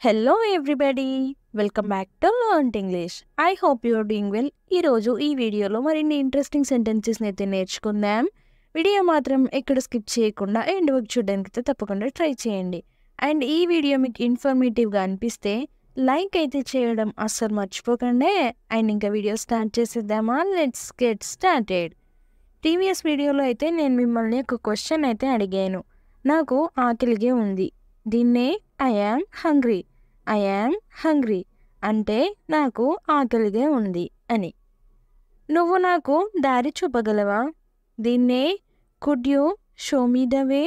Hello everybody, welcome back to learnt English. I hope you are doing well. ఈరోజు ఈ వీడియోలో మరిన్ని interesting సెంటెన్సెస్ని అయితే నేర్చుకుందాం. వీడియో మాత్రం ఎక్కడ స్కిప్ చేయకుండా ఎండ్ వరకు చూడడానికి అయితే తప్పకుండా ట్రై చేయండి. అండ్ ఈ వీడియో మీకు ఇన్ఫర్మేటివ్గా అనిపిస్తే లైక్ అయితే చేయడం అస్సలు మర్చిపోకండి. అండ్ ఇంకా వీడియో స్టార్ట్ చేసేద్దామా? Let's get started. ప్రీవియస్ వీడియోలో అయితే నేను మిమ్మల్ని ఒక క్వశ్చన్ అయితే అడిగాను. నాకు ఆకలిగా ఉంది. దీన్నే I am hungry. I am hungry అంటే నాకు ఆకలిగా ఉంది అని. నువ్వు నాకు దారి చూపగలవా? దీన్నే could you show me the way.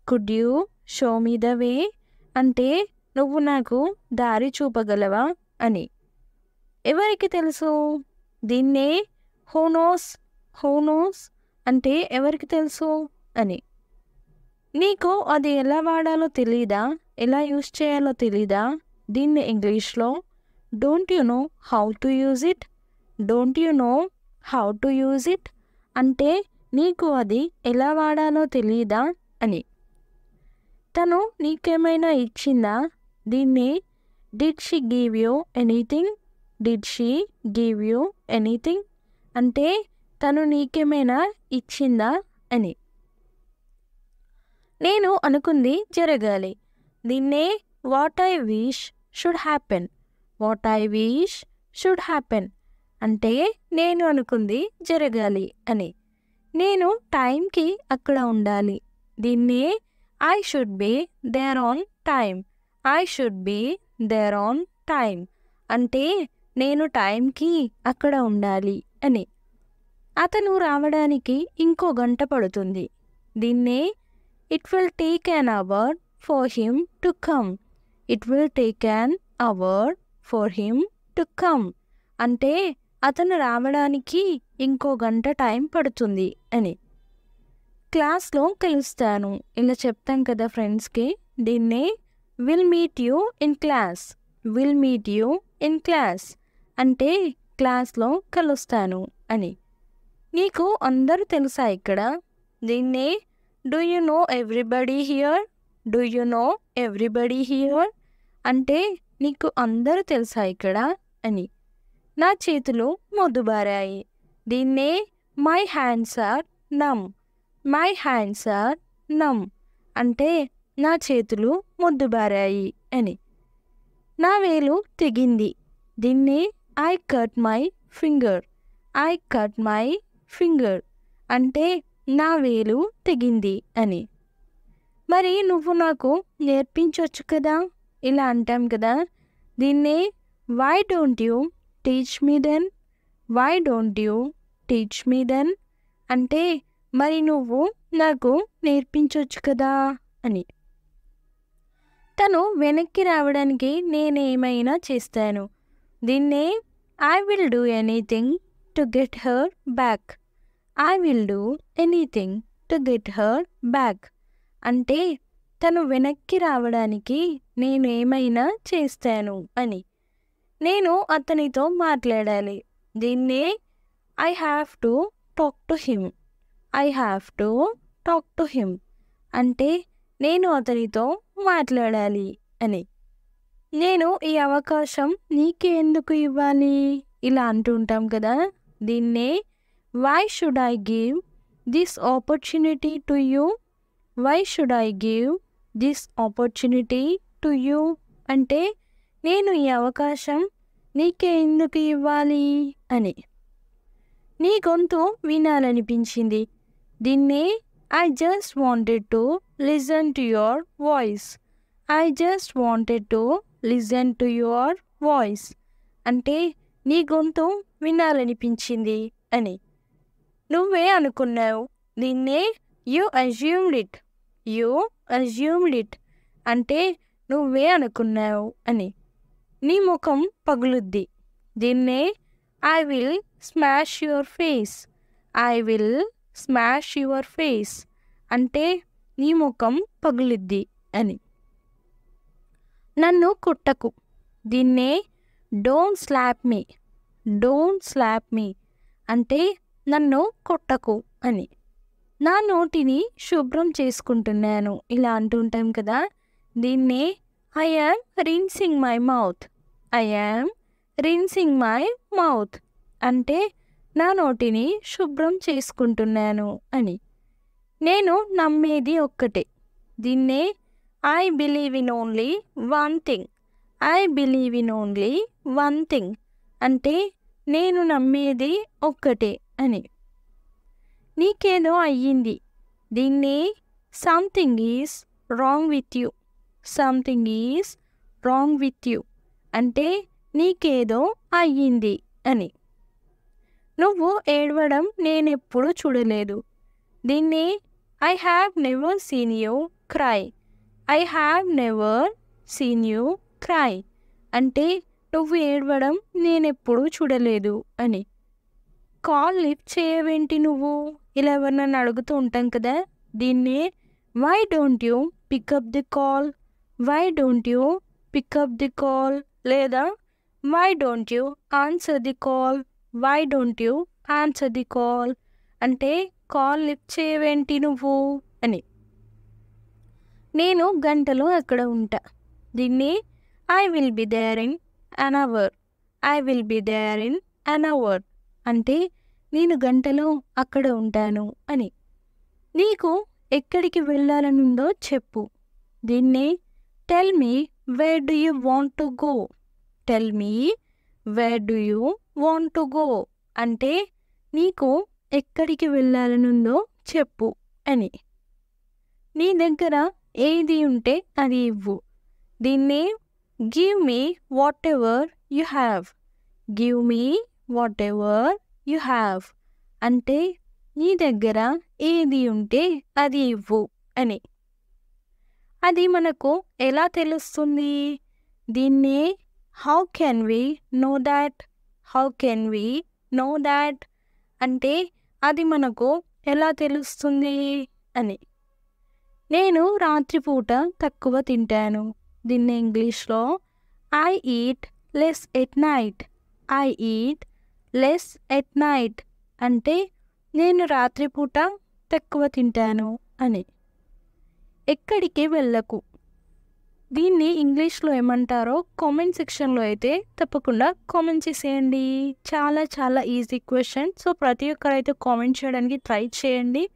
Could you show me the way అంటే నువ్వు నాకు దారి చూపగలవా అని. ఎవరికి తెలుసు? దీన్నే హూ నోస్. హూ నోస్ అంటే ఎవరికి తెలుసు అని. నీకు అది ఎలా వాడాలో తెలీదా? ఎలా యూజ్ చేయాలో తెలీదా? దీన్ని ఇంగ్లీష్లో don't you know how to use it. Don't you know how to use it అంటే నీకు అది ఎలా వాడాలో తెలీదా అని. తను నీకేమైనా ఇచ్చిందా? దీన్ని did she give you anything. Did she give you anything అంటే తను నీకేమైనా ఇచ్చిందా అని. నేను అనుకుంది జరగాలి. దీన్నే what I wish should happen. What I wish should happen అంటే నేను అనుకుంది జరగాలి అని. నేను టైంకి అక్కడ ఉండాలి. దీన్నే I should be there on time. I should be there on time అంటే నేను టైంకి అక్కడ ఉండాలి అని. అతను రావడానికి ఇంకో గంట పడుతుంది. దీన్నే it will take an hour for him to come. It will take an hour for him to come అంటే అతను రావడానికి ఇంకో గంట టైం పడుతుంది అని. క్లాస్లో కలుస్తాను ఇలా చెప్తాం కదా ఫ్రెండ్స్కి. దీన్నే will meet you in class. Will meet you in class అంటే క్లాస్లో కలుస్తాను అని. నీకు అందరూ తెలుసా ఇక్కడ? దీన్నే do you know everybody here. Do you know everybody here అంటే నీకు అందరూ తెలుసా ఇక్కడ అని. నా చేతులు మొద్దుబారాయి. దీన్నే మై హ్యాండ్స్ ఆర్ నమ్. మై హ్యాండ్స్ ఆర్ నమ్ అంటే నా చేతులు మొద్దుబారాయి అని. నా వేలు తెగింది. దీన్నే I cut my finger. I cut my finger అంటే నా వేలు తెగింది అని. మరి నువ్వు నాకు నేర్పించవచ్చు కదా ఇలా అంటాం కదా. దీన్నే why don't you teach me then. Why don't you teach me then అంటే మరి నువ్వు నాకు నేర్పించవచ్చు కదా అని. తను వెనక్కి రావడానికి నేనేమైనా చేస్తాను. దీన్నే I will do anything to get her back. I will do anything to get her back అంటే తను వెనక్కి రావడానికి నేను ఏమైనా చేస్తాను అని. నేను అతనితో మాట్లాడాలి. దీన్నే I have to talk to him. I have to talk to him అంటే నేను అతనితో మాట్లాడాలి అని. నేను ఈ అవకాశం నీకే ఎందుకు ఇవ్వాలి ఇలా అంటుంటాం కదా. దీన్నే why should I give this opportunity to you. Why should I give this opportunity to you అంటే నేను ఈ అవకాశం నీకే ఎందుకు ఇవ్వాలి అని. నీ గొంతు వినాలనిపించింది. దీన్నే I just wanted to listen to your voice. I just wanted to listen to your voice అంటే నీ గొంతు వినాలనిపించింది అని. నువ్వే అనుకున్నావు. దీన్నే you assumed it. You assumed it అంటే నువ్వే అనుకున్నావు అని. నీ ముఖం పగులుద్ది. దీన్నే I will smash your face. I will smash your face అంటే నీ ముఖం పగులుద్ది అని. నన్ను కొట్టకు. దీన్నే don't slap me. Don't slap me అంటే నన్ను కొట్టకు అని. నా నోటిని శుభ్రం చేసుకుంటున్నాను ఇలా అంటుంటాం కదా. దీన్నే I am rinsing my mouth. I am rinsing my mouth. అంటే నా నోటిని శుభ్రం చేసుకుంటున్నాను అని. నేను నమ్మేది ఒక్కటే. దీన్నే I believe in only one thing. I believe in only one thing అంటే నేను నమ్మేది ఒక్కటే అని. నీకేదో అయ్యింది. దీన్ని something is wrong with you. Something is wrong with you అంటే నీకేదో అయ్యింది అని. నువ్వు ఏడవడం నేనెప్పుడు చూడలేదు. దీన్ని I have never seen you cry. I have never seen you cry అంటే నువ్వు ఏడవడం నేనెప్పుడు చూడలేదు అని. కాల్ లిఫ్ట్ చేయవేంటి నువ్వు? ఇలా ఎవరినైనా అడుగుతూ ఉంటాం కదా. దీన్నే why don't you pick up the call. Why don't you pick up the call లేదా why don't you answer the call. Why don't you answer the call అంటే కాల్ లిఫ్ట్ చేయవేంటి నువ్వు అని. నేను గంటలో అక్కడ ఉంటా. దీన్ని I will be there in an hour. I will be there in an hour అంటే నేను గంటలో అక్కడ ఉంటాను అని. నీకు ఎక్కడికి వెళ్ళాలనుందో చెప్పు. దీన్నే tell me wear do you want to go. Tell me wear do you want to go అంటే నీకు ఎక్కడికి వెళ్ళాలనుందో చెప్పు అని. నీ దగ్గర ఏది ఉంటే అది ఇవ్వు. దీన్నే give me what ever you have. Give me what ever you have అంటే నీ దగ్గర ఏది ఉంటే అది ఇవ్వు అని. అది మనకు ఎలా తెలుస్తుంది? దీన్నే how can we know that. How can we know that అంటే అది మనకు ఎలా తెలుస్తుంది అని. నేను రాత్రిపూట తక్కువ తింటాను. దీన్ని ఇంగ్లీష్లో I eat less at night. I eat less at night అంటే నేను రాత్రిపూట తక్కువ తింటాను అని. ఎక్కడికి వెళ్ళకు. దీన్ని ఇంగ్లీష్లో ఏమంటారో కామెంట్ సెక్షన్లో అయితే తప్పకుండా కామెంట్ చేసేయండి. చాలా చాలా ఈజీ క్వశ్చన్. సో ప్రతి ఒక్కరైతే కామెంట్ చేయడానికి ట్రై చేయండి.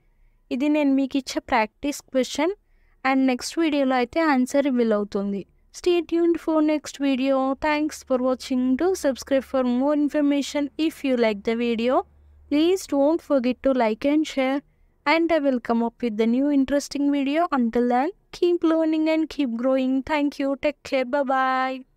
ఇది నేను మీకు ఇచ్చే ప్రాక్టీస్ క్వశ్చన్ అండ్ నెక్స్ట్ వీడియోలో అయితే ఆన్సర్ రివీల్ అవుతుంది. Stay tuned for next video. Thanks for watching. Do subscribe for more information. If you like the video, please don't forget to like and share, and I will come up with the new interesting video. Until then, keep learning and keep growing. Thank you. Take care. Bye bye.